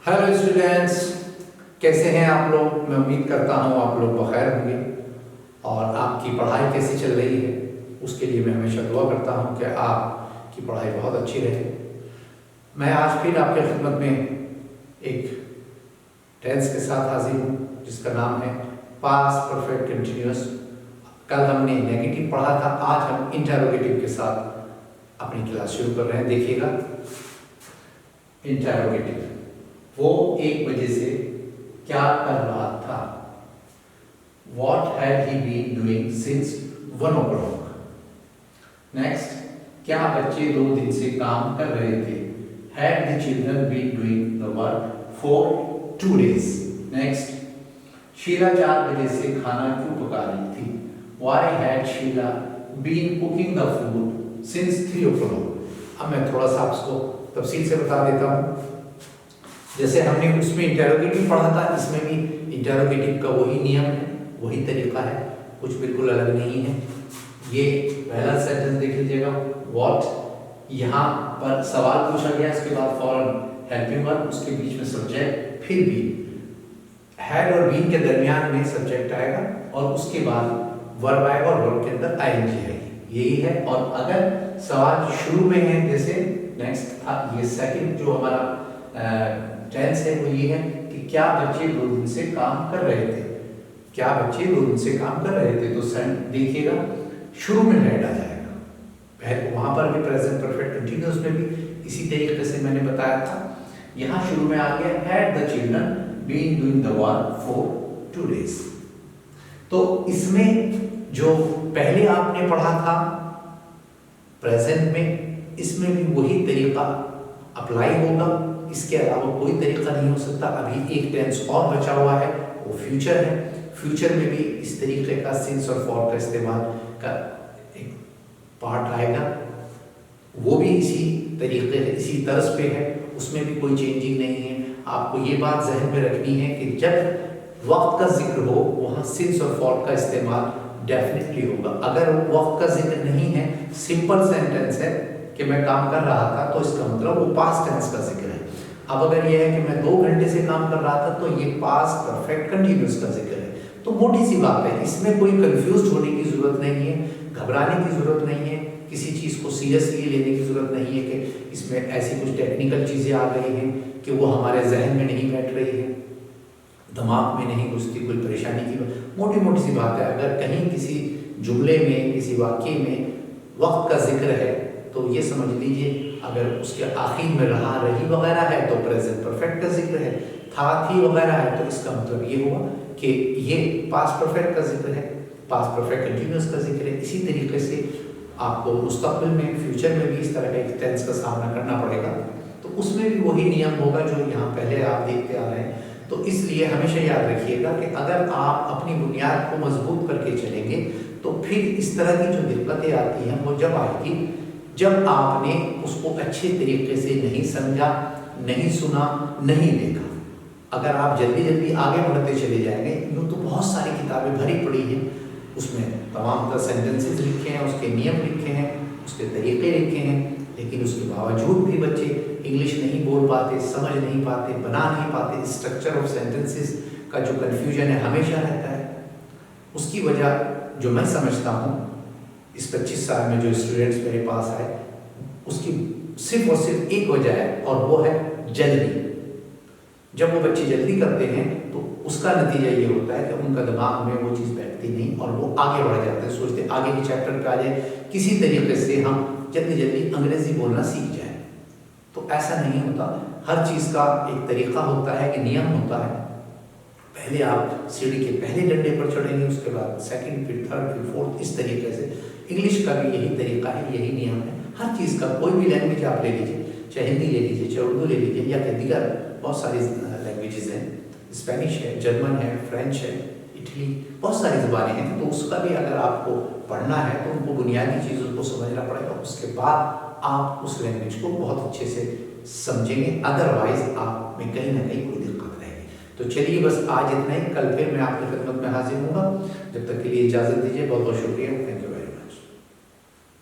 Hello students, कैसे हैं आप लोग। मैं उम्मीद करता हूँ आप लोग बखैर होंगे और आपकी पढ़ाई कैसी चल रही है उसके लिए मैं हमेशा दुआ करता हूँ कि आपकी पढ़ाई बहुत अच्छी रहे। मैं आज फिर आपके खिदमत में एक टेंस के साथ हाजिर हूँ जिसका नाम है पास्ट परफेक्ट कंटिन्यूअस। कल हमने नेगेटिव पढ़ा था, आज हम इंटरोगेटिव के साथ अपनी क्लास शुरू कर रहे हैं। देखिएगा, इंटरोगेटिव, वो 1 बजे से क्या कर रहा था। What had he been doing since 1 o'clock? Next, क्या बच्चे 2 दिन से काम कर रहे थे। Had the children been doing the work for 2 days? Next, Sheila 4 बजे से खाना क्यों पका रही थी। Why had Sheila been cooking the food since 3 o'clock? अब मैं थोड़ा सा आपको तफसील से बता देता हूँ। जैसे हमने उसमें इंटरोगेटिव पढ़ा था, इसमें भी इंटरोगेटिव का वही नियम है, वही तरीका है, कुछ बिल्कुल अलग नहीं है। ये पहला सेंटेंस देख लीजिएगा, व्हाट। यहाँ पर सवाल पूछा गया, इसके बाद फॉरन हेल्पिंग वर्ब, उसके बीच में सब्जेक्ट, फिर भी हैड और बीन के दरमियान में सब्जेक्ट आएगा और उसके बाद वर्ब आएगा और वर्ब के अंदर आईएनजी आएगी। यही है। और अगर सवाल शुरू में है, जैसे नेक्स्ट था, ये सेकंड जो हमारा टेंस है वो ये है कि क्या बच्चे 2 दिन से काम कर रहे थे। क्या बच्चे 2 दिन से काम कर रहे थे, तो देखिएगा शुरू में हेड आ जाएगा। वहां पर भी प्रेजेंट परफेक्ट कंटिन्यूअस में भी इसी तरीके से मैंने बताया था। यहाँ शुरू में आ गया had the children been doing the work for 2 days। तो इसमें जो पहले आपने पढ़ा था प्रेजेंट में, इसमें भी वही तरीका अप्लाई होगा। इसके अलावा कोई तरीका नहीं हो सकता। अभी एक टेंस और बचा हुआ है, वो फ्यूचर है। फ्यूचर में भी इस तरीके का सिंस और फॉर का इस्तेमाल का एक पार्ट आएगा, वो भी इसी तरीके इसी तर्ज पे है, उसमें भी कोई चेंजिंग नहीं है। आपको ये बात जहन में रखनी है कि जब वक्त का जिक्र हो वहाँ सिंस और फॉर का इस्तेमाल डेफिनेटली होगा। अगर वक्त का जिक्र नहीं है, सिंपल सेंटेंस है कि मैं काम कर रहा था, तो इसका मतलब वो पास्ट टेंस का जिक्र है। अब अगर ये है कि मैं 2 घंटे से काम कर रहा था, तो ये पास्ट परफेक्ट कंटिन्यूअस का जिक्र है। तो मोटी सी बात है, इसमें कोई कंफ्यूज होने की जरूरत नहीं है, घबराने की जरूरत नहीं है, किसी चीज को सीरियसली लेने की जरूरत नहीं है कि इसमें ऐसी कुछ टेक्निकल चीजें आ गई हैं कि वो हमारे जहन में नहीं बैठ रही है, दिमाग में नहीं घुसती, कोई परेशानी की मोटी मोटी सी बात है। अगर कहीं किसी जुमले में, किसी वाक्य में वक्त का जिक्र है, तो ये समझ लीजिए अगर उसके आखिर में रहा, रही वगैरह है तो प्रेजेंट परफेक्ट का जिक्र है, था, थी वगैरह है तो इसका मतलब ये हुआ कि ये पास्ट परफेक्ट का जिक्र है, पास्ट परफेक्ट कंटिन्यूअस का जिक्र है। इसी तरीके से आपको मुस्तकबिल में, फ्यूचर में भी इस तरह का एक टेंस का सामना करना पड़ेगा, तो उसमें भी वही नियम होगा जो यहाँ पहले आप देखते आ रहे हैं। तो इसलिए हमेशा याद रखिएगा कि अगर आप अपनी बुनियाद को मजबूत करके चलेंगे तो फिर इस तरह की जो दिक्कतें आती हैं वो जब आएगी जब आपने उसको अच्छे तरीके से नहीं समझा, नहीं सुना, नहीं देखा। अगर आप जल्दी जल्दी आगे बढ़ते चले जाएंगे, यूँ तो बहुत सारी किताबें भरी पड़ी हैं, उसमें तमाम तरह सेंटेंसेस लिखे हैं, उसके नियम लिखे हैं, उसके तरीके लिखे हैं, लेकिन उसके बावजूद भी बच्चे इंग्लिश नहीं बोल पाते, समझ नहीं पाते, बना नहीं पाते। स्ट्रक्चर ऑफ सेंटेंसेस का जो कन्फ्यूजन है हमेशा रहता है। उसकी वजह जो मैं समझता हूँ, इस 25 साल में जो स्टूडेंट्स मेरे पास आए, उसकी सिर्फ और सिर्फ एक वजह है, और वो है जल्दी। जब वो बच्चे जल्दी करते हैं तो उसका नतीजा ये होता है कि उनका दिमाग में वो चीज़ बैठती नहीं और वो आगे बढ़ जाते हैं, सोचते आगे के चैप्टर पे आ जाए, किसी तरीके से हम जल्दी जल्दी अंग्रेजी बोलना सीख जाए। तो ऐसा नहीं होता। हर चीज़ का एक तरीका होता है, एक नियम होता है। पहले आप सीढ़ी के पहले डंडे पर चढ़ेंगे, उसके बाद सेकंड, फिर थर्ड, फिर फोर्थ, इस तरीके से। इंग्लिश का भी यही तरीका है, यही नियम है। हर चीज़ का, कोई भी लैंग्वेज आप ले लीजिए, चाहे हिंदी ले लीजिए, चाहे उर्दू ले लीजिए, या कि दीगर बहुत सारी लैंग्वेजेस हैं, स्पेनिश है, जर्मन है, फ्रेंच है, इटली, बहुत सारी ज़ुबानें हैं। तो उसका भी अगर आपको पढ़ना है तो उनको बुनियादी चीज़ों को समझना पड़ेगा, उसके बाद आप उस लैंग्वेज को बहुत अच्छे से समझेंगे। अदरवाइज आप में कहीं ना कहीं कोई दिक्कत रहेगी। तो चलिए बस आज इतना ही, कल फिर मैं आपकी खिदमत में हाजिर हूँगा। जब तक के लिए इजाज़त दीजिए, बहुत बहुत शुक्रिया, थैंक यू।